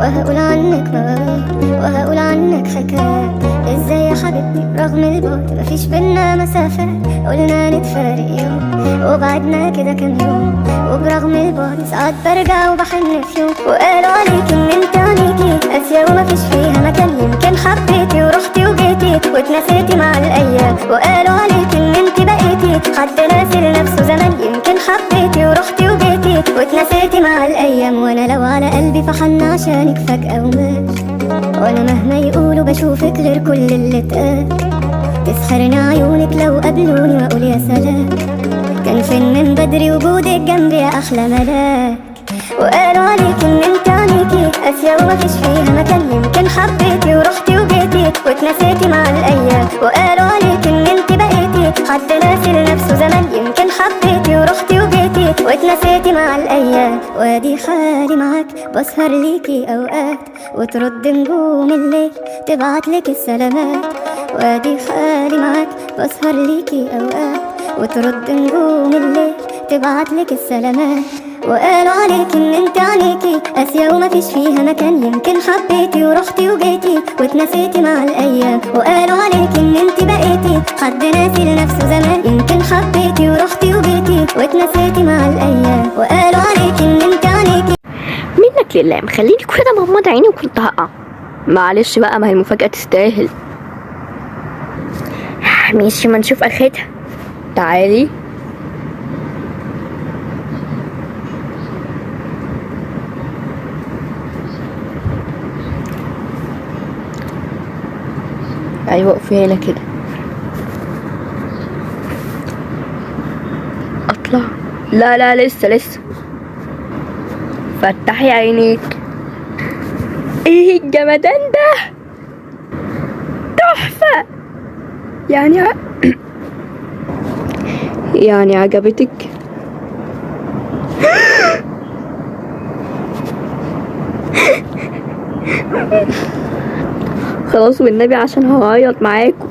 وهقول عنك مواويل وهقول عنك حكايات. ازاي يا حبيبتي رغم البعد مفيش بينا مسافات، قلنا نتفارق يوم وبعدنا كده كام يوم، وبرغم البعد ساعات برجع وبحن في يوم. وقالوا عليك ان انت عليكي قاسية ومفيش فيها مكان، يمكن حبيتي ورحتي وجيتي واتنسيتي مع الايام. وقالوا عليك ان انت بقيتي حد ناسي لنفسه زمان، يمكن حبيتي ورحتي وجيتي واتنسيتي مع الايام. وانا لو على قلبي فحن عشانك فجأة ومات، وانا مهما يقولوا بشوفك غير كل اللي اتقال. تسحرني عيونك لو قابلوني واقول يا سلام، كان فين من بدري وجودك جنبي يا احلى ملاك. وقالوا عليك ان انت عليكي قاسية ومفيش فيها مكان، يمكن حبيتي ورحتي وجيتي واتنسيتي مع الايام. وقالوا عليك ان انت بقيتي حد ناسي لنفسه زمان، يمكن حبيتي ورحتي وجيتي واتنسيتي مع الايام. وادي حالي معاك بسهر ليكي اوقات، وترد نجوم الليل تبعتلك السلامات. وادي حالي معاك بسهر ليكي اوقات، وترد نجوم الليل تبعتلك السلامات. وقالوا عليك ان انت عليكي قاسية ومفيش فيها مكان، يمكن حبيتي ورحتي وجيتي واتنسيتي مع الايام. وقالوا عليك ان انت بقيتي حد ناسي لنفسه زمان، يمكن حبيتي ورحتي وجيتي واتنسيتي مع الايام. وقالوا عليك ان انت عليكي. منك لله مخليني كده مغمضة عيني وكنت هقع. معلش بقى، ما هي المفاجأة تستاهل. ماشي، ما نشوف اخرتها. تعالي. ايوه اقفي هنا كده. اطلع؟ لا لا، لسه. فتحي عينيك. ايه الجمدان ده؟ تحفة. يعني عجبتك؟ خلاص والنبي عشان هعيط معاكم.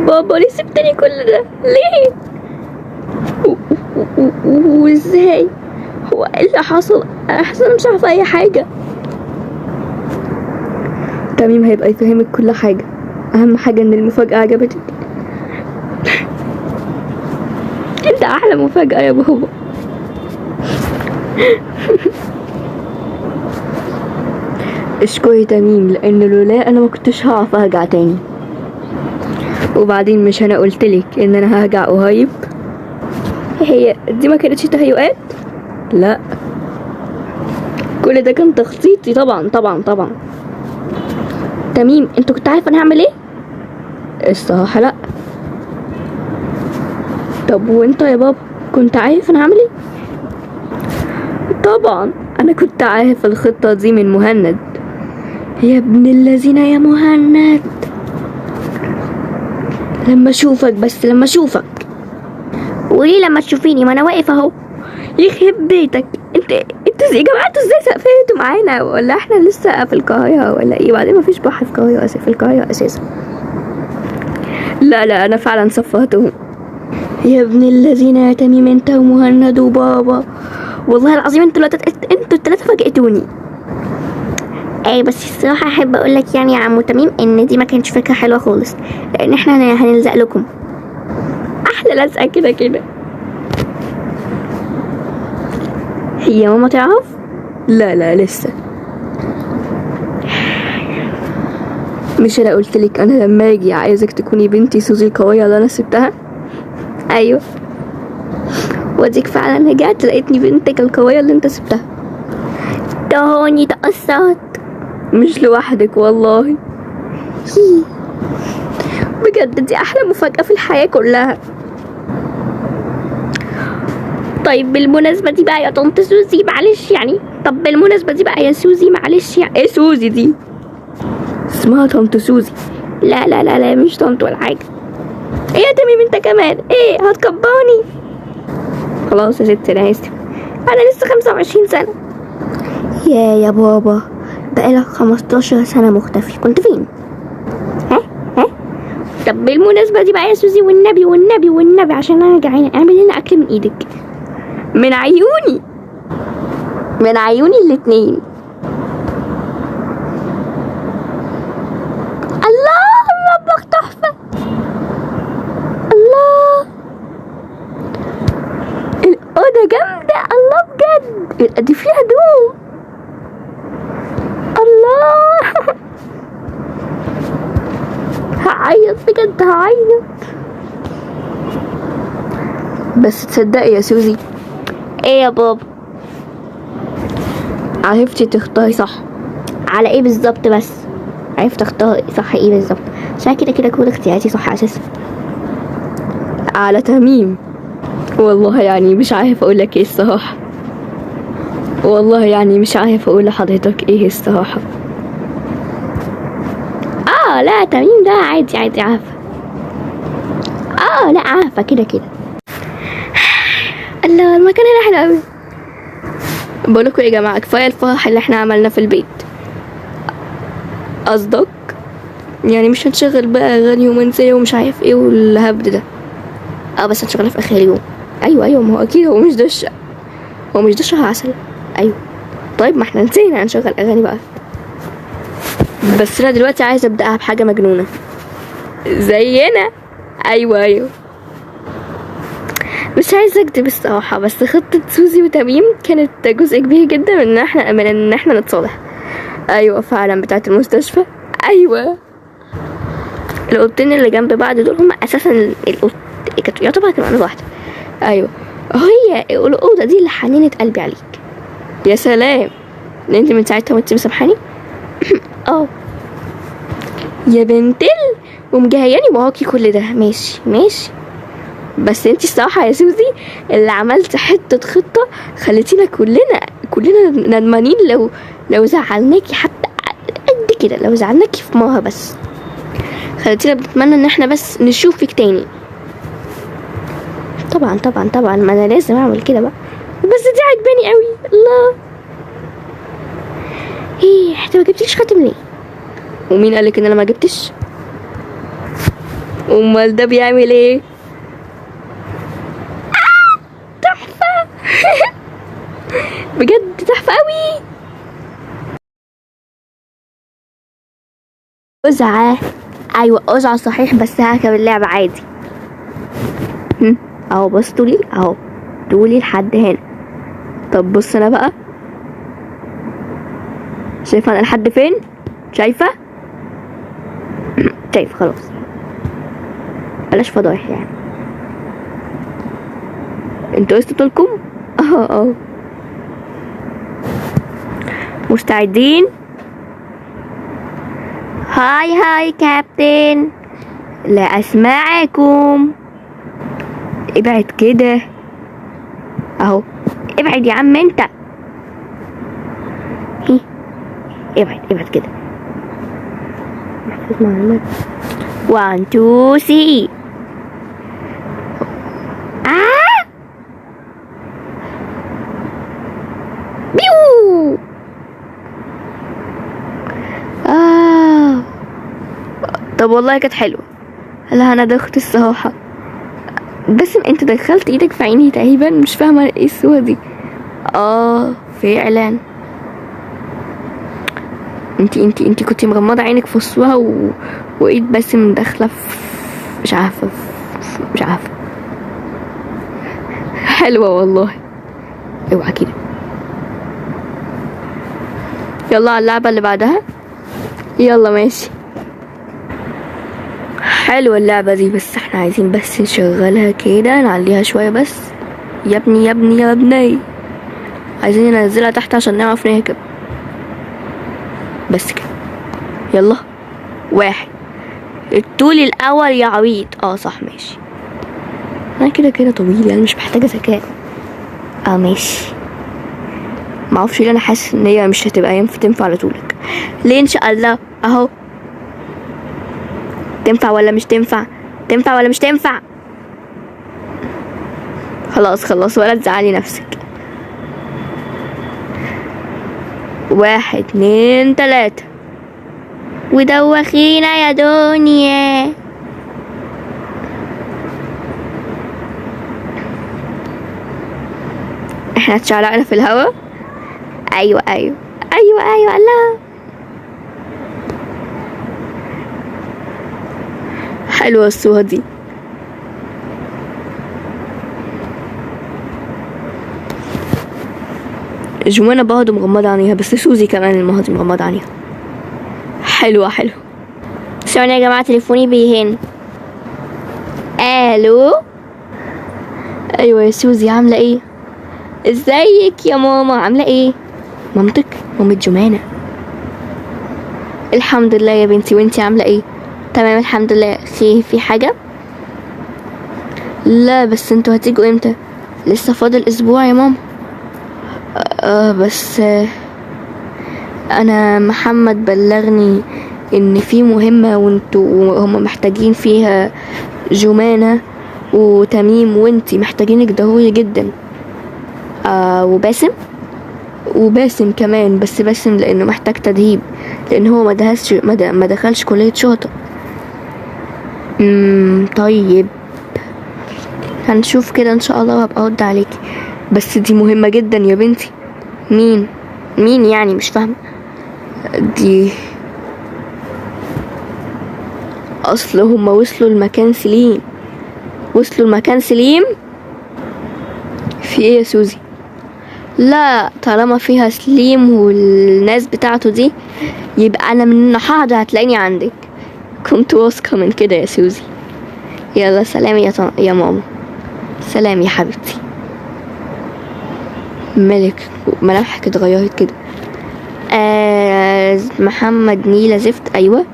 بابا ليه سبتني كل ده؟ ليه؟ وازاي؟ هو ايه اللي حصل؟ انا حاسه انا مش عارفه اي حاجه. تميم هيبقى يفهمك كل حاجه، اهم حاجه ان المفاجاه عجبتك. انت احلى مفاجاه يا بابا. اشكري تميم، لان لولا انا ما كنتش هعرف ارجع تاني. وبعدين مش انا قلتلك ان انا هرجع قريب؟ هي دي ما كانتش تهيؤات؟ لا، كل ده كان تخطيطي طبعا. تميم انت كنت عارف انا هعمل ايه؟ الصراحه لا. طب وانت يا بابا كنت عارف انا هعمل ايه؟ طبعا انا كنت عارف الخطه دي من مهند. يا ابن الذين يا مهند، لما اشوفك. وليه لما تشوفيني؟ ما انا واقف اهو. يخرب بيتك. انتوا يا جماعه، انتوا ازاي سقفتوا معانا؟ ولا احنا لسه في القاهره ولا ايه؟ بعدين مفيش بحر في القاهره، في القاهره اساسا. لا انا فعلا صفرتهم. يا ابن الذين يا تميم، انت ومهند وبابا، والله العظيم انتوا التلاتة فاجئتوني. اي بس الصراحه احب اقول لك يعني يا عمو تميم ان دي ما كانتش فكره حلوه خالص، لان احنا هنلزق لكم احلى لزقه كده. هي ماما تعرف؟ لا لسه. مش انا قلت لك انا لما اجي عايزك تكوني بنتي سوزي القويه اللي انا سبتها؟ ايوه، واديك فعلا رجعت لقيتني بنتك القويه اللي انت سبتها. تهوني تأثرت. مش لوحدك والله. بجد دي احلى مفاجأة في الحياة كلها. طيب بالمناسبة دي بقى يا طنط سوزي معلش يعني، طب بالمناسبة دي بقى يا سوزي معلش يعني، ايه سوزي دي؟ اسمها طنط سوزي. لا مش طنط ولا حاجة. ايه يا تميم انت كمان؟ ايه هتكبرني؟ خلاص يا ستي انا اسف، انا لسه 25 سنة. يا بابا بقالك 15 سنة مختفي، كنت فين؟ ها؟ طب بالمناسبة دي بقى يا سوزي والنبي عشان انا جعانة، اعمل لنا اكل من ايدك. من عيوني الاتنين. دي فيها هدوم. الله هعيط بجد، هعيط. بس تصدقي يا سوزي، ايه يا بابا؟ عرفتي تختاري صح. على ايه بالظبط؟ بس عرفت اختار صح ايه بالظبط؟ عشان كده كل اختياراتي صح اساسا. على تميم. والله يعني مش عارف اقول لك ايه الصراحه. والله يعني مش عارف اقول لحضرتك ايه الصراحه. لا تميم ده عادي عارفه. لا عارفه كده. الله المكان هنا حلو قوي. بقولكوا يا جماعه كفايه الفرح اللي احنا عملناه في البيت. قصدك يعني مش هنشغل بقى اغاني رومانسيه ومش عارف ايه والهبد ده؟ بس هنشغلها في اخر اليوم. ايوه ما هو اكيد هو مش ده شهر عسل. ايوه طيب ما احنا نسينا هنشغل اغاني بقى. بس انا دلوقتي عايزه ابداها بحاجه مجنونه زينا. ايوه مش عايزه اكدب الصراحه، بس خطه سوزي وتميم كانت جزء كبير جدا من ان احنا نتصالح. ايوه فعلا بتاعه المستشفى. ايوه الاوضتين اللي جنب بعض دول هما اساسا كانوا انا واحده. ايوه هي الاوضه دي اللي حنينه قلبي عليك. يا سلام، انت من ساعتها وانت مسامحاني. يا بنت ومجهياني وراكي كل ده. ماشي بس انتي الصراحه يا سوزي اللي عملت حته خطه خليتينا كلنا ندمانين لو زعلناكي حتى قد كده، لو زعلناكي في مره بس خليتينا بنتمنى ان احنا بس نشوفك تاني. طبعا ما انا لازم اعمل كده بقى. بس دي عجباني قوي. الله انت ما جبتيش خاتم ليه؟ ومين قالك ان انا ما جبتش؟ امال ده بيعمل ايه؟ تحفه. بجد تحفه قوي. ايوه صحيح، بس هركب اللعبه عادي. اهو بص طولي لحد هنا. طب بص انا بقى، شايفه انا لحد فين؟ شايفه خلاص بلاش فضايح يعني. انتوا قستوا طولكم؟ مستعدين؟ هاي كابتن، لا اسمعكم. ابعد كده اهو، ابعد يا عم انت. ابعد كده. محفوظ معلومات 1 2 3. بيو. طب والله كانت حلوه. لا انا دخت الصراحه. بس انت دخلت ايدك في عيني تقريبا، مش فاهمه ايه الصوره دي. فعلا انت كنتي مغمضه عينك في الصوره وايد بس من داخله في مش عارفه. حلوه والله. اوعى كده. يلا على اللعبه اللي بعدها. يلا ماشي. حلوه اللعبه دي، بس احنا عايزين بس نشغلها كده نعليها شويه بس. يا ابني عايزين ننزلها تحت عشان نعرف نركب بس كده. يلا 1 الطول الاول يا عبيط. صح ماشي. انا كده طويل يعني مش محتاجه ذكاء. ماشي. معرفش ليه انا حاسس ان هي مش هتبقى تنفع على طولك. ليه ان شاء الله اهو. تنفع ولا مش تنفع؟ خلاص ولا تزعلي نفسك. 1 2 3 ودوخينا يا دنيا. احنا اتشعلقنا في الهوا. ايوه الله حلوه الصورة دي. جمانة برضه مغمضة عينيها، بس سوزي كمان المرة دي مغمضة عينيها. حلوة حلوة. ثواني يا جماعة تليفوني بيهن. الو. ايوه يا سوزي، عاملة ايه؟ ازيك يا ماما، عاملة ايه؟ مامتك؟ مامة جمانة. الحمد لله يا بنتي، وانتي عاملة ايه؟ تمام الحمد لله. في حاجة؟ لا بس انتوا هتيجوا امتى؟ لسه فاضل اسبوع يا ماما. بس انا محمد بلغني ان في مهمة وانتوا هم محتاجين فيها جمانة وتميم، وانتي محتاجينك ضروري جدا. وباسم كمان، بس باسم لانه محتاج تدريب، لان هو ما دخلش كلية شرطة. طيب هنشوف كده ان شاء الله وهبقى ارد عليكي. بس دي مهمة جدا يا بنتي. مين يعني؟ مش فاهمة. دي اصل هما وصلوا المكان سليم. في ايه يا سوزي؟ لا طالما فيها سليم والناس بتاعته دي، يبقى انا من النهارده هتلاقيني عندك. كنت واثقة من كده يا سوزي. يلا سلام يا ماما. سلام يا حبيبتي. ملامحك اتغيرت كده. محمد نيلة زفت. ايوه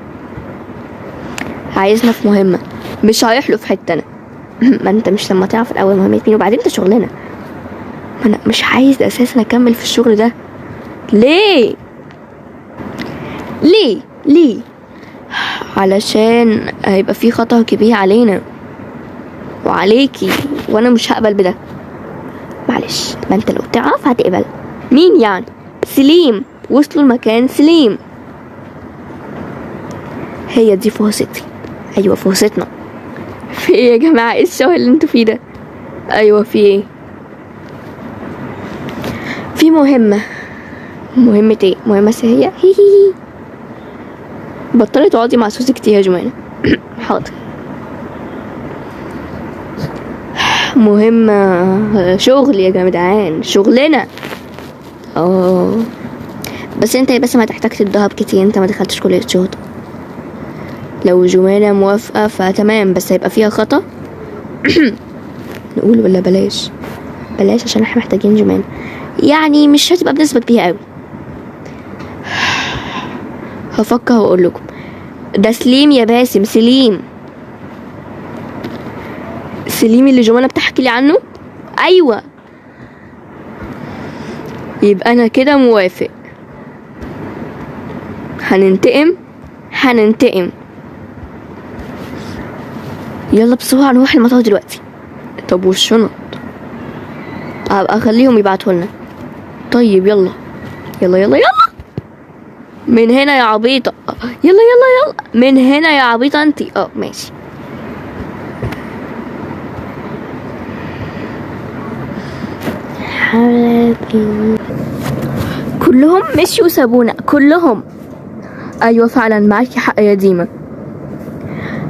عايزنا في مهمة، مش رايح له في حتة انا. ما انت مش لما تعرف الاول مهمة مين، وبعدين ده شغلنا. ما انا مش عايز اساسا اكمل في الشغل ده. ليه؟ علشان هيبقى في خطر كبير علينا وعليكي، وانا مش هقبل بده. معلش، ما انت لو تعرف هتقبل. مين يعني؟ سليم. وصلوا المكان سليم. هي دي فرصتي. ايوه فرصتنا. في ايه يا جماعة؟ ايه الشغل اللي انتوا فيه ده؟ ايوه في ايه؟ في مهمة ايه؟ مهمة سرية. هي بطلت تقعدي مع سوسي كتير يا جمانة. حاضر. مهمة شغل يا جدعان، شغلنا. بس انت يا باسم هتحتاج تتدرب كتير، انت ما دخلتش كلية شرطة. لو جمانة موافقة فتمام، بس هيبقى فيها خطأ. نقول ولا بلاش عشان احنا محتاجين جمانة، يعني مش هتبقى بنسبة كبيرة قوي. هفكر واقول لكم. ده سليم يا باسم، سليم اللي جمانة بتحكي لي عنه. ايوه يبقى انا كده موافق. هننتقم. يلا بسرعة نروح المطار دلوقتي. طب والشنط؟ هبقى اخليهم يبعتوا لنا. طيب يلا من هنا يا عبيطة. يلا من هنا يا عبيطة انتي. ماشي. كلهم مشيوا وسابونا كلهم. ايوه فعلا معاكي حق يا ديما،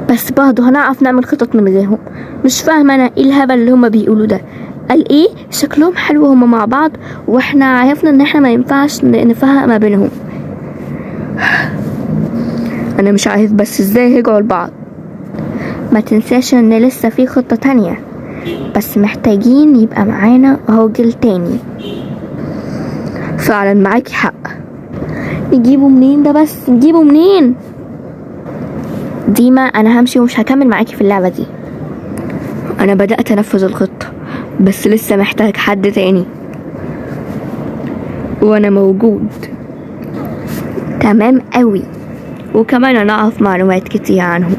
بس برضه هنعرف نعمل خطط من غيرهم. مش فاهمه انا ايه الهبل اللي هما بيقولوا ده. قال ايه شكلهم حلو هما مع بعض، واحنا عرفنا ان احنا ما ينفعش نفرق ما بينهم. انا مش عارف بس ازاي رجعوا لبعض. ما تنساش ان لسه في خطة تانية، بس محتاجين يبقى معانا راجل تاني. فعلا معاكي حق. نجيبه منين ده؟ بس نجيبه منين؟ ديما انا همشي ومش هكمل معاكي في اللعبة دي. انا بدأت انفذ الخطة، بس لسه محتاج حد تاني، وانا موجود. تمام قوي، وكمان انا اعرف معلومات كتير عنهم.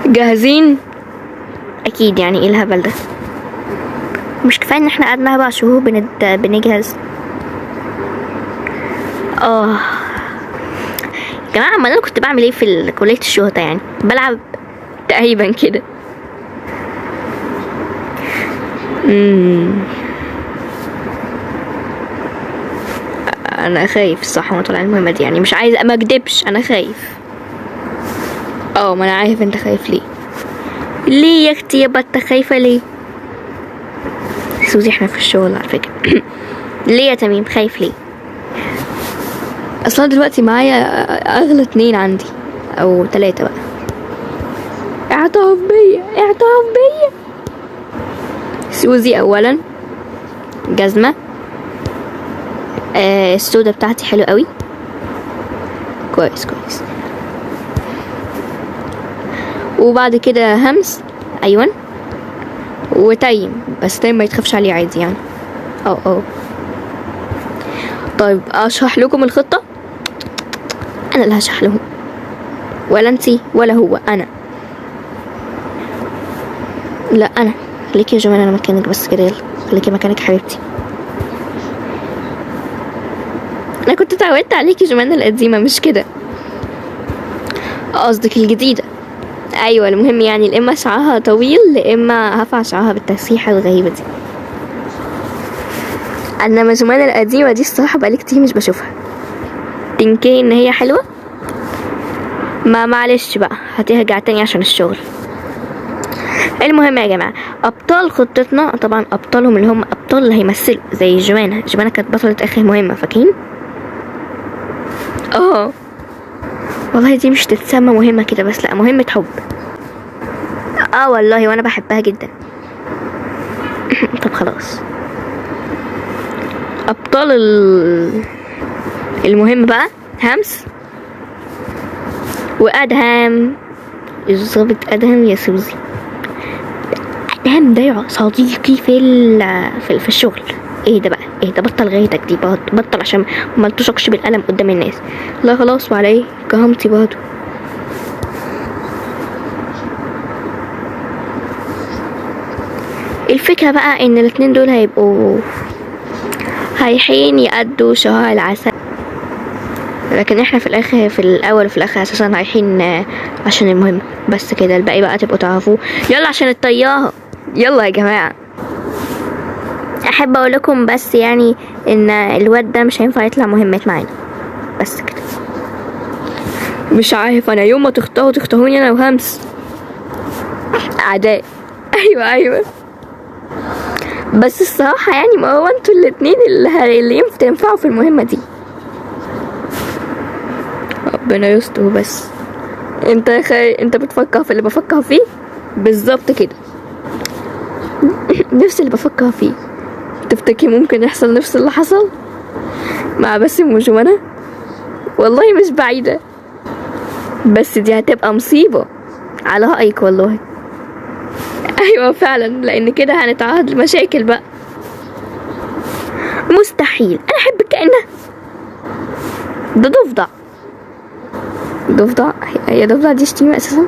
جاهزين؟ اكيد. يعني ايه الهبل ده؟ مش كفايه ان احنا قعدنا 4 شهور بنجهز؟ يا جماعه، امال انا كنت بعمل ايه في كليه الشرطه؟ يعني بلعب تقريبا كده. انا خايف الصراحه وانا طالع المهمه دي، يعني مش عايزه ما اكدبش، انا خايف. ما انا عارف انت خايف ليه. ليه يا اختي يابا انت خايفه ليه؟ سوزي احنا في الشغل على فكره. ليه يا تميم خايف ليه؟ اصلا دلوقتي معايا اغلى 2 عندي او 3 بقى. اعترف بيا. سوزي اولا جزمه السودا بتاعتي حلو قوي. كويس. وبعد كده همس. ايوه. وتايم، بس تايم ما يتخافش عليه عادي يعني. طيب اشرح لكم الخطة. انا اللي هشرح لهم، ولا انتي ولا هو، انا. لا انا. خليكي يا جماعة انا مكانك بس كده، يلا خليكي مكانك حبيبتي. انا كنت اتعودت عليكي جمانة القديمة مش كده، قصدك الجديدة. ايوه المهم يعني الاما شعرها طويل لاما هفع شعرها بالتسريحة الغريبة دي. انما جمانة القديمة دي الصراحة بقالي كتير مش بشوفها. تنكري ان هي حلوة؟ ما معلش بقى هترجع تاني عشان الشغل. المهم يا جماعة ابطال خطتنا طبعا ابطالهم اللي هم ابطال اللي هيمثلوا زي جمانة كانت بطلة اخر مهمة فاكرين؟ والله دي مش تتسمى مهمة كده بس، لا مهمة حب. والله وانا بحبها جدا. طب خلاص ابطال المهم بقى همس وادهم. الظابط ادهم يا سوزي. ادهم ده صديقي في الشغل. ايه ده بطل غيرتك دي، بطل عشان ما تشكش بالقلم قدام الناس. لا خلاص وعلى ايه كرامتي برضه. الفكرة بقى ان الاتنين دول هيبقوا هايحين يأدوا شهر العسل، لكن احنا في الاخر في الاول وفي الاخر اساسا رايحين عشان المهم بس كده. الباقي بقى تبقوا تعرفوه. يلا عشان الطيارة. يلا يا جماعة احب اقول لكم بس يعني ان الواد ده مش هينفع يطلع مهمات معانا بس كده. مش عارف انا يوم ما تختاروني انا وهمس اعداء. ايوه بس الصراحة يعني ما هو انتوا الاتنين اللي تنفعوا في المهمة دي. ربنا يستر بس. انت بتفكر في اللي بفكر فيه بالظبط كده. نفس اللي بفكر فيه. تفتكري ممكن يحصل نفس اللي حصل مع باسم وجمانة؟ والله مش بعيدة، بس دي هتبقى مصيبة على رأيك والله. ايوه فعلا، لان كده هنتعرض لمشاكل بقى. مستحيل، انا احب الكائنة ده ضفدع. هي ضفدع دي شتيمة اساسا؟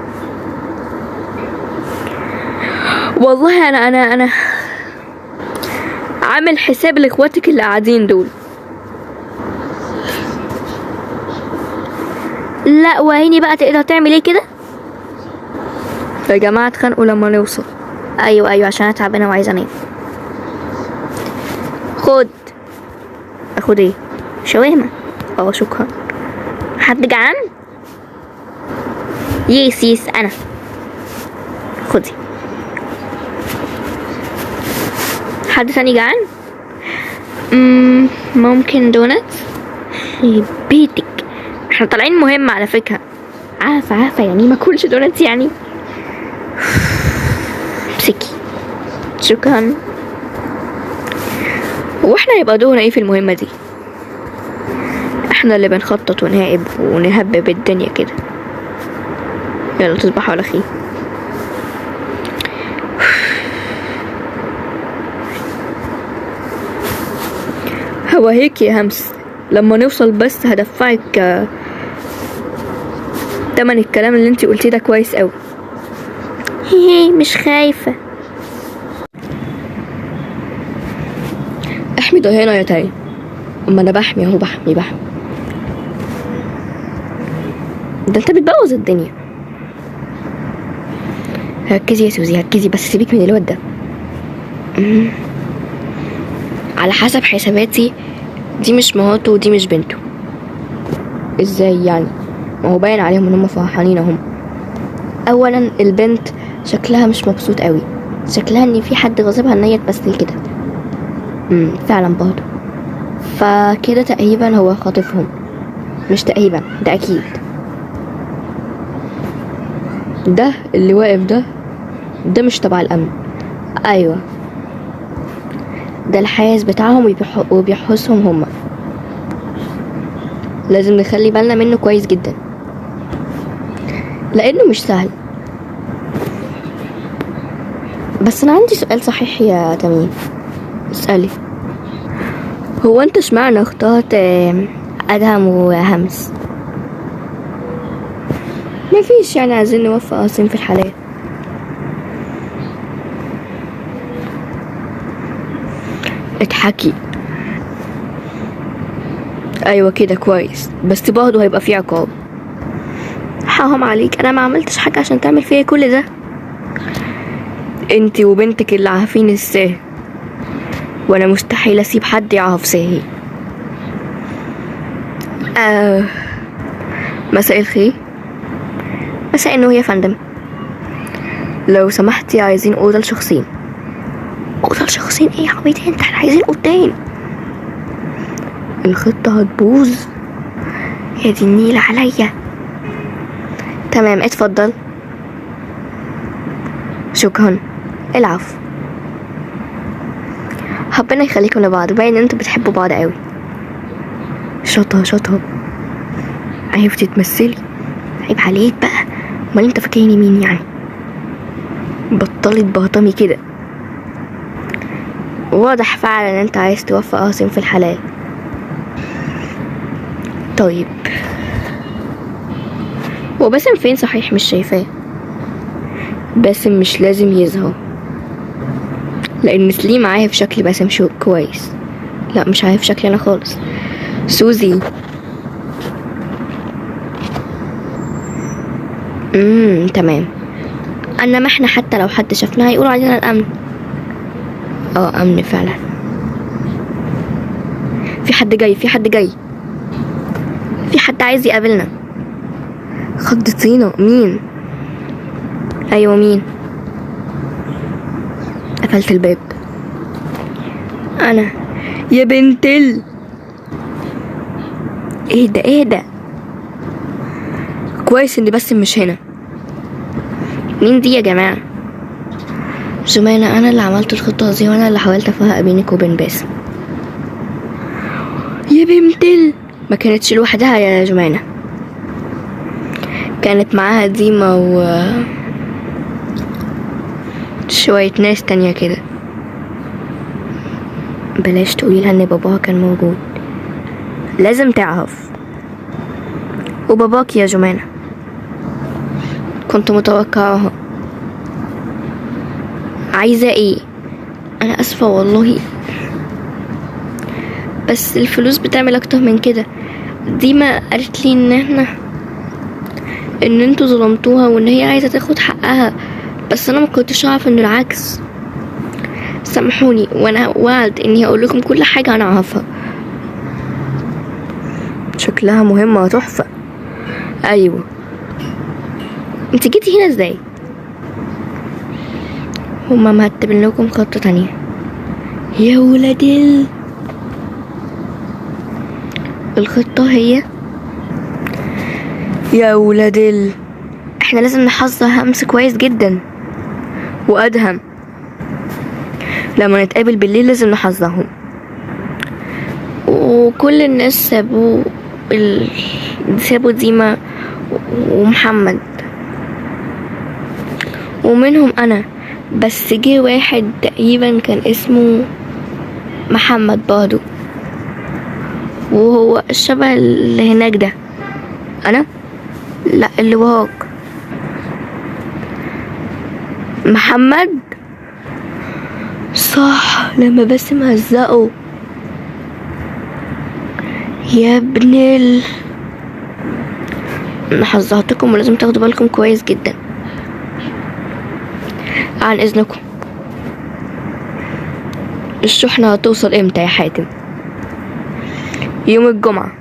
والله انا عامل حساب لاخواتك اللي قاعدين دول. لا وهيني بقى تقدر تعمل ايه كده يا جماعة؟ اتخانقوا لما نوصل. ايوه عشان انا تعبانة وعايزة انام. اخد ايه؟ شاورما. شكرا. حد جعان؟ يس انا. خدي. حد ثاني جعان؟ ممكن دونات. بيتك احنا طالعين مهمة على فكرة. عارفة يعني ما كلش دونات يعني. امسكي. شكرا. واحنا يبقى دورنا ايه في المهمة دي؟ احنا اللي بنخطط ونهائب ونهبب الدنيا كده. يلا تصبحوا على خير. هو هيك يا همس، لما نوصل بس هدفعك تمن الكلام اللي انتي قلتيه ده كويس قوي. هي مش خايفة. احمي ضهينا يا تاي. اما انا بحمي اهو، بحمي. ده انت بتبوظ الدنيا. ركزي يا سوزي ركزي، بس سيبك من الواد ده. على حسب حساباتي دي مش مراته ودي مش بنته. ازاي يعني؟ ما هو باين عليهم ان هم فرحانين اهم. اولا البنت شكلها مش مبسوط قوي، شكلها ان في حد غاصبها ان هي تمثل كده. فعلا برضه. فكده تقريبا هو خاطفهم. مش تقريبا، ده اكيد. ده اللي واقف ده مش تبع الامن. ايوه، ده الحارس بتاعهم وبيحرسهم هما. لازم نخلي بالنا منه كويس جدا لانه مش سهل. بس انا عندي سؤال صحيح يا تميم. اسألي. هو انت اشمعنى اخترت ادهم وهمس؟ مفيش، يعني عايزين نوفق راسين في الحلال. اضحكي. ايوه كده كويس، بس برضه هيبقى في عقاب. حرام عليك، انا ما عملتش حاجه عشان تعمل فيا كل ده. انتي وبنتك اللي عارفين السر، وانا مستحيل اسيب حد يعرف سري. مساء الخير. مساء النور يا فندم. لو سمحتي عايزين اوضه لشخصين. اوضه لشخصين ايه يا عبيدي انت؟ احنا عايزين اوضتين. الخطه هتبوظ يا دي النيل عليا. تمام اتفضل. شكرا. العفو. ربنا يخليكم لبعض، باين ان انتوا بتحبوا بعض قوي. شطه عرفتي تمثلي. عيب عليك بقى، امال انت فاكرني مين يعني؟ بطلت بهطمي كده. واضح فعلا ان انت عايز توفق راسين في الحلال. طيب هو باسم فين صحيح؟ مش شايفاه. باسم مش لازم يظهر، لان سليم عارف شكل باسم شو كويس. لا مش عارف شكلي انا خالص. سوزي. تمام. انما احنا حتى لو حد شافنا هيقولوا علينا الامن. امن فعلا. في حد جاي، في حد عايز يقابلنا. خضتينا. مين؟ ايوه مين؟ قفلت الباب. انا يا بنت ايه ده كويس اني بس مش هنا. مين دي يا جماعه؟ جمانة، انا اللي عملت الخطه دي وانا اللي حاولت افرق بينك وبين باسم. يا بنت ما كانتش لوحدها يا جمانة، كانت معاها ديما و شوية ناس تانية كده. بلاش تقوليلها ان باباها كان موجود، لازم تعرف. وباباك يا جمانة كنت متوقعها. عايزة ايه؟ انا اسفة والله، بس الفلوس بتعمل اكتر من كده. ديما قالت لي ان انتوا ظلمتوها وان هي عايزة تاخد حقها، بس انا ما كنتش اعرف انه العكس. سامحوني، وانا وعد اني هقول لكم كل حاجة انا عارفها. شكلها مهمة وتحفة. ايوه. انت جيتي هنا ازاي؟ هما مرتبين لكم خطة تانية. يا ولاد الخطة هي يا ولاد احنا لازم نحذر همس كويس جدا وادهم. لما نتقابل بالليل لازم نحذرهم. وكل الناس سابوا ديما ومحمد ومنهم انا، بس جه واحد تقريبا كان اسمه محمد برضو، وهو الشبه اللي هناك ده. انا لا، اللي وراك محمد. صح، لما بس مهزقه. يا ابن انا حذرتكم ولازم تاخدوا بالكم كويس جدا. عن اذنكم. الشحنة هتوصل امتى يا حاتم؟ يوم الجمعة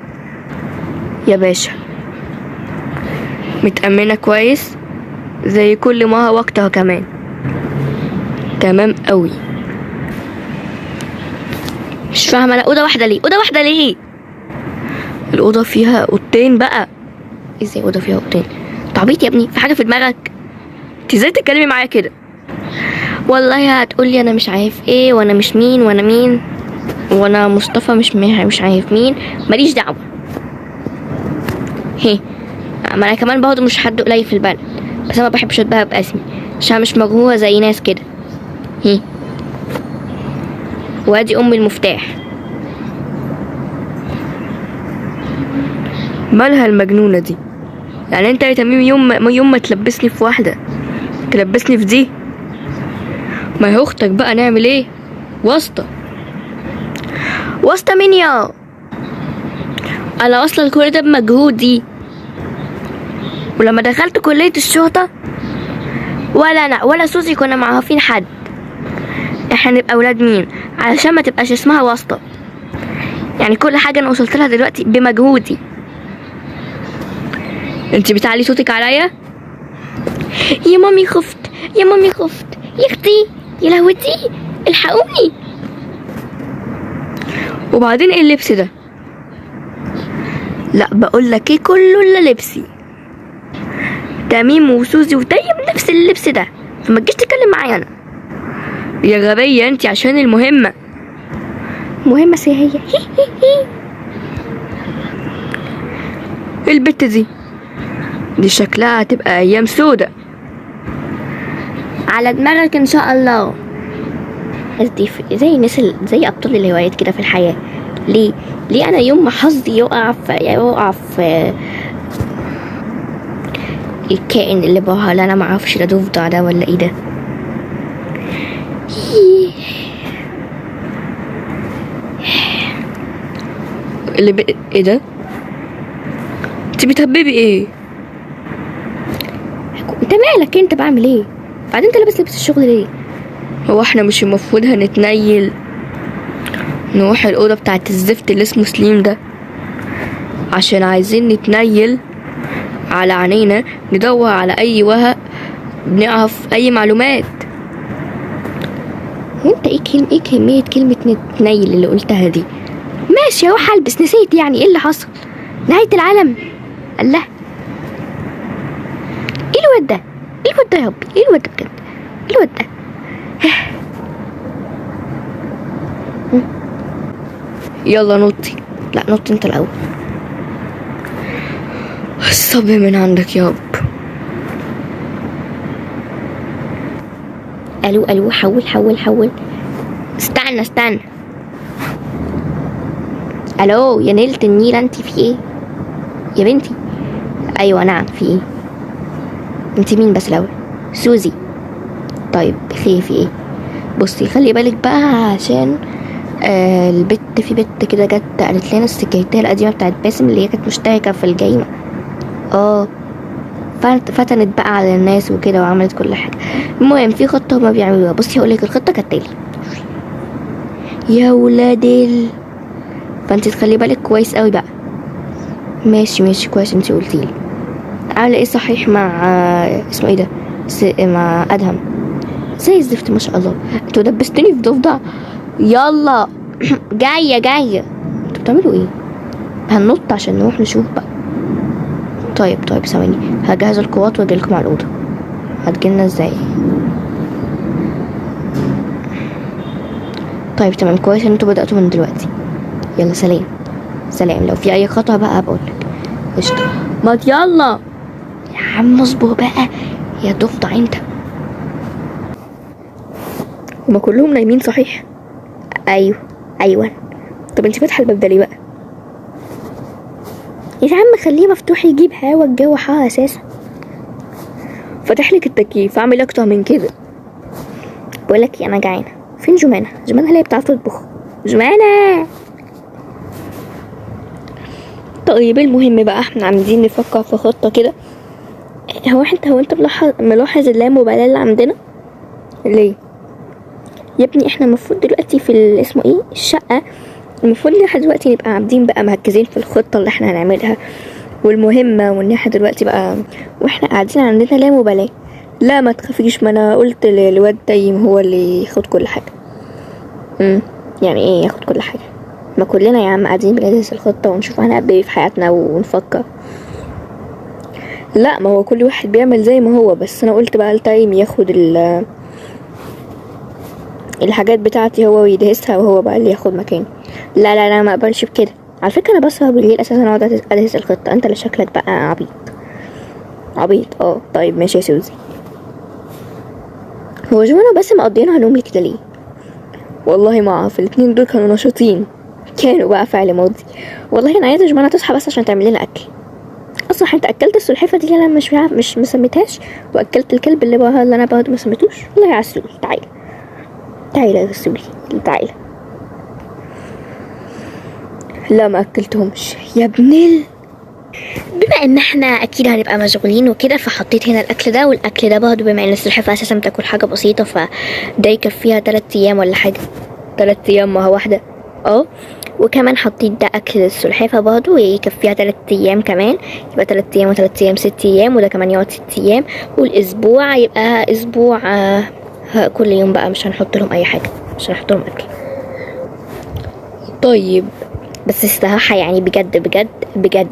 يا باشا، متأمنة كويس زي كل ما وقتها كمان. تمام قوي. مش فاهمة انا اوضة واحدة ليه؟ اوضة واحدة ليه؟ الأوضة فيها أوضتين بقى. ازاي أوضة فيها أوضتين؟ تعبيط يا ابني، في حاجة في دماغك؟ انت ازاي تتكلمي معايا كده؟ والله هتقولي انا مش عارف ايه، وانا مش مين، وانا مين، وانا مصطفى مش عارف مين، ماليش دعوة. هي ما انا كمان برضه مش حد قليل في البلد، بس انا ما بحبش اتباهى باسمي عشان مش مجهورة زي ناس كده. هي وادي ام المفتاح. مالها المجنونة دي؟ يعني انت يا تميم يوم ما تلبسني في واحدة تلبسني في دي؟ ما هي اختك بقى، نعمل ايه؟ واسطة. واسطة مين يا؟ انا اصلا كل ده بمجهودي، ولما دخلت كلية الشرطة ولا انا ولا سوزي كنا معرفين حد احنا نبقى اولاد مين، علشان ما تبقاش اسمها واسطة. يعني كل حاجة انا وصلت لها دلوقتي بمجهودي. انت بتعلي صوتك عليا؟ يا مامي خفت، يا مامي خفت، يا اختي، يا لهوتي، الحقوني. وبعدين ايه اللبس ده؟ لا بقول لك ايه، كله الا لبسي. تميم وسوزي وطيب نفس اللبس ده، فما تجيش تتكلم معايا انا يا غبية انت، عشان المهمة سيهية. البت دي شكلها هتبقى ايام سودة على دماغك ان شاء الله. دي زي الناس زي ابطال الهوايات كده في الحياة. ليه انا يوم ما حظي يقع في الكائن اللي بقى، لا انا ما اعرفش ده ضفدع ده ولا ايه ده. ايه ده؟ انت بتهببي ايه؟ انت مالك؟ انت بعمل ايه؟ بعدين انت لابس لبس الشغل ليه؟ هو احنا مش المفروض هنتنيل نروح الأوضة بتاعت الزفت اللي اسمه سليم ده عشان عايزين نتنيل على عينينا، ندور على اي وهق، بنعرف اي معلومات. وانت ايه كمية كلمة نتنيل اللي قلتها دي؟ ماشي اروح البس، نسيت يعني ايه اللي حصل؟ نهاية العالم؟ الله، ايه الواد ده؟ ايه الواد ده يا ربي؟ ايه الواد ده بجد؟ ايه الواد ده؟ يلا نطي. لا نط انت الاول. الصبر من عندك يا رب. الو حول. استنى. الو يا نيلة النيل، انت في ايه يا بنتي؟ ايوه نعم، في ايه؟ انت مين بس الاول؟ سوزي. طيب خير، في ايه؟ بصي خلي بالك بقى، عشان في بنت كده جت قالت لنا السكرتيرة القديمة بتاعت باسم اللي هي كانت مشتركة في الجريمة. فتنت بقى على الناس وكده وعملت كل حاجة. المهم في خطة هما بيعملوها. بصي هقولك الخطة كالتالي يا ولاد فانت تخلي بالك كويس قوي بقى. ماشي كويس. انت قلتيلي عامله ايه صحيح مع اسمه ايه ده، مع ادهم؟ زي الزفت ما شاء الله. انتوا دبستني في ضفدع. يلا جايه انتوا بتعملوا ايه؟ هننط عشان نروح نشوف بقى. طيب ثواني، هجهز القوات واجيلكم على الاوضه. هتجيلنا ازاي؟ طيب تمام، كويس ان انتوا بدأتوا من دلوقتي. يلا سلام. لو في اي خطأ بقى بقولك. قشطة. ما يلا يا عم اصبر بقى يا ضفدع انت. هما كلهم نايمين صحيح؟ ايوه. طب انت فاتحه الباب ده ليه بقى؟ يا عم خليه مفتوح يجيب هوا، الجو حار اساسا. فاتح لك التكييف، اعمل اكتر من كده؟ بقولك انا جعانه. فين جمانه اللي هي بتعرف تطبخ؟ جمانه. طيب المهم بقى، احنا عايزين نفكر في خطه كده. هو انت ملاحظ اللامبالاه اللي عندنا ليه يا ابني؟ احنا المفروض دلوقتي في اسمه ايه الشقه المفروض ان احنا دلوقتي نبقى قاعدين بقى مركزين في الخطة اللي احنا هنعملها والمهمة، وان احنا دلوقتي بقى واحنا قاعدين عندنا لا مبالاة. لا ما تخافيش، ما انا قلت للواد تيم هو اللي ياخد كل حاجة. يعني ايه ياخد كل حاجة؟ ما كلنا يا عم قاعدين بندرس الخطة ونشوف هنعمل ايه في حياتنا ونفكر. لا ما هو كل واحد بيعمل زي ما هو، بس انا قلت بقى لتيم ياخد الحاجات بتاعتي هو ويدرسها، وهو بقى اللي ياخد مكاني. لا لا لا ما اقبلش بكده. على فكرة انا بسهر بالليل اساسا اقعد ادرس الخطة، انت اللي شكلك بقى عبيط. طيب ماشي يا سوزي. هو جوانا بس مقضيينها نوم كده ليه؟ والله ما اعرف، الاتنين دول كانوا نشيطين، كانوا بقى فعل ماضي. والله انا عايزه جمانة تصحى بس عشان تعمل لنا اكل. اصلا انت اكلت السلحفه دي اللي انا مش مسميتهاش، واكلت الكلب اللي انا برضه ما سميتوش. والله يا عسول تعالى يا رسولي تعالى. لا ما اكلتهمش يا بما ان احنا اكيد هنبقى مشغولين وكده، فحطيت هنا الاكل ده والاكل ده برضه، بما ان السلحفاه اساسا بتاكل حاجه بسيطه، فده يكفيها 3 ايام ولا حاجه. 3 ايام ما هو واحده. وكمان حطيت ده اكل السلحفاه برضه يكفيها 3 ايام كمان، يبقى 3 ايام و3 ايام 6 ايام، وده كمان يقعد 6 ايام، والاسبوع يبقى اسبوع. كل يوم بقى مش هنحط لهم اي حاجه، مش هنحط لهم اكل. طيب بس الصراحه يعني بجد بجد بجد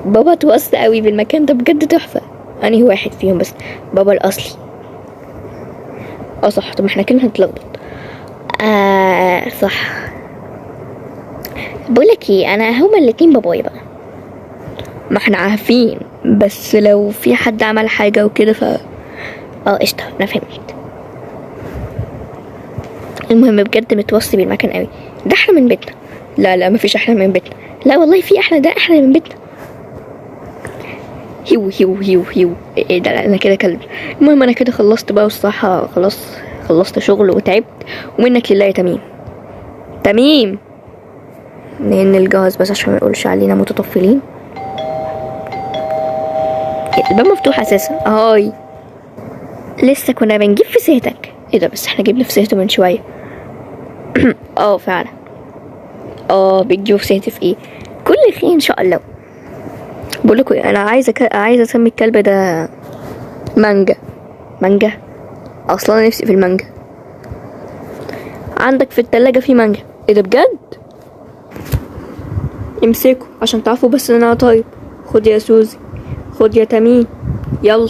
بابا توصى قوي بالمكان ده، بجد تحفه. انهي واحد فيهم بس؟ بابا الاصلي. صح. طب احنا كده هنتلخبط. صح. بقولك ايه، انا هما الاتنين بابايا بقى. ما احنا عارفين، بس لو في حد عمل حاجه وكده قشطه انا فهمت. المهم بجد متوصي بالمكان قوي ده، احلى من بيتنا. لا مفيش احلى من بيتنا. لا والله في احلى، ده احلى من بيتنا. هيو ايه ده؟ انا كده كلب. المهم انا كده خلصت بقى، والصراحه خلاص خلصت شغل وتعبت، ومنك لله يا تميم لان الجواز بس عشان ما يقولش علينا متطفلين. الباب مفتوح اساسا. هاي لسه كنا بنجيب في سيرتك. ايه ده؟ بس احنا جبنا في سيرته من شويه. فعلا. بتجيبوا في سيرتي في ايه؟ كل خير ان شاء الله. بقولكوا ايه، انا عايزه اسمي الكلب ده مانجا. اصلا نفسي في المانجا. عندك في التلاجة في مانجا؟ ايه ده بجد؟ امسكوا عشان تعرفوا بس ان انا طيب. خد يا سوزي، خد يا تميم، يلا.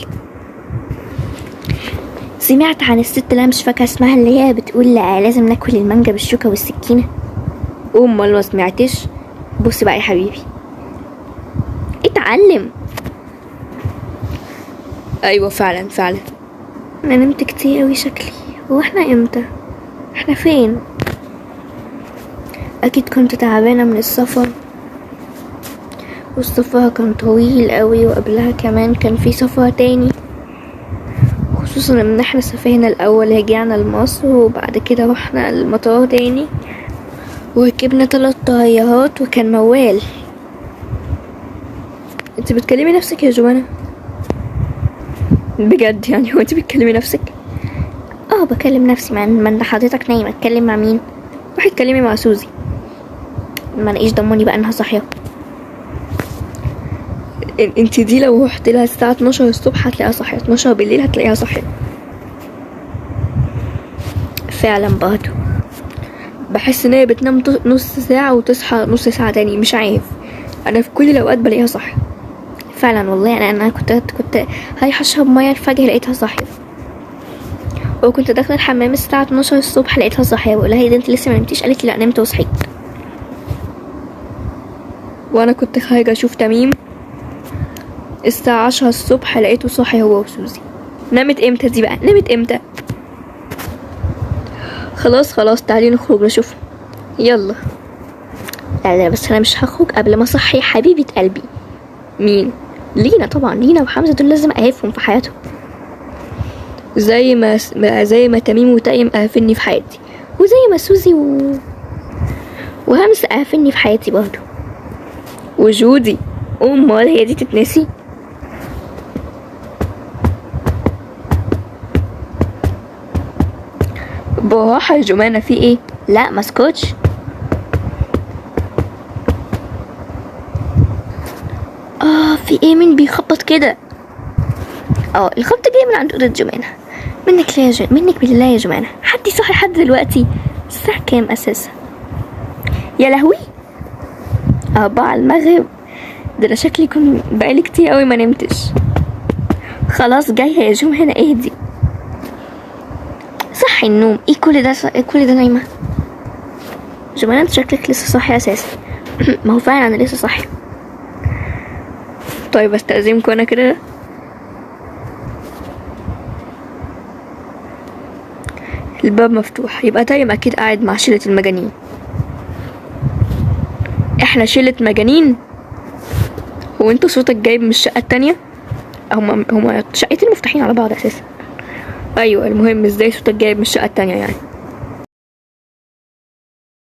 سمعت عن الست اللي مش فاكره اسمها، اللي هي بتقول لازم ناكل المانجا بالشوكه والسكينه؟ امال ما سمعتش؟ بص بقى يا حبيبي، اتعلم. ايوه فعلا. انا نمت كتير اوي شكلي. هو احنا امتى؟ احنا فين؟ اكيد كنت تعبانه من السفر، والسفر كان طويل اوي، وقبلها كمان كان في سفر تاني، خصوصا ان احنا سافرنا الاول، رجعنا لمصر وبعد كده رحنا المطار تاني، وركبنا 3 طيارات، وكان موال. انت بتكلمي نفسك يا جوانا؟ بجد يعني؟ هو انت بتكلمي نفسك؟ بكلم نفسي. من حضرتك نايمه اتكلم مع مين؟ روحي اتكلمي مع سوزي، ما نقيش ضمني بقى انها صاحيه. انت دي لو رحت لها الساعه 12 الصبح هتلاقيها صاحيه، 12 بالليل هتلاقيها صاحيه. فعلا برضه بحس ان هي بتنام نص ساعه وتصحى نص ساعه تاني، مش عارف. انا في كل الاوقات بلاقيها صاحيه فعلا. والله انا كنت رايحه اشرب ميه الفجر لقيتها صاحيه، وكنت داخله الحمام الساعه 12 الصبح لقيتها صاحيه. بقول لها: ايه ده انت لسه ما نمتيش؟ قالت لي: لا نمت وصحيت. وانا كنت خارجه اشوف تميم الساعه 10 الصبح لقيته صاحي هو وسوزي. نامت امتى دي بقى؟ نامت امتى؟ خلاص تعالي نخرج نشوف. يلا. لا بس انا مش هخرج قبل ما اصحي حبيبه قلبي. مين؟ لينا طبعا. لينا وحمزه دول لازم اعرفهم في حياتهم، زي ما تميم وتايم قافلني في حياتي، وزي ما سوزي وهمس قافلني في حياتي برضه، وجودي. امال هي دي تتنسي؟ براحة يا جمانة، في ايه؟ لا مسكوتش. في ايه؟ مين بيخبط كده؟ الخبط جاي من عند اوضه جمانة. منك بالله يا جمانة، حد صاحي حد دلوقتي؟ الساعة كام اساسا؟ يا لهوي، 4 المغرب. ده انا شكلي يكون بقالي كتير قوي ما نمتش. خلاص جاية يا جمانة، اهدي. صحي النوم، ايه كل ده نايمة؟ جمانة انت شكلك لسه صاحي اساسا. ما هو فعلا انا لسه صاحي. طيب استأذنكم انا كده. الباب مفتوح، يبقى تايم اكيد قاعد مع شلة المجانين. احنا شلة مجانين؟ هو انت صوتك جايب من الشقة التانية؟ هما شقتين مفتوحين على بعض اساسا. ايوه المهم ازاي صوتك جايب من الشقة التانية يعني؟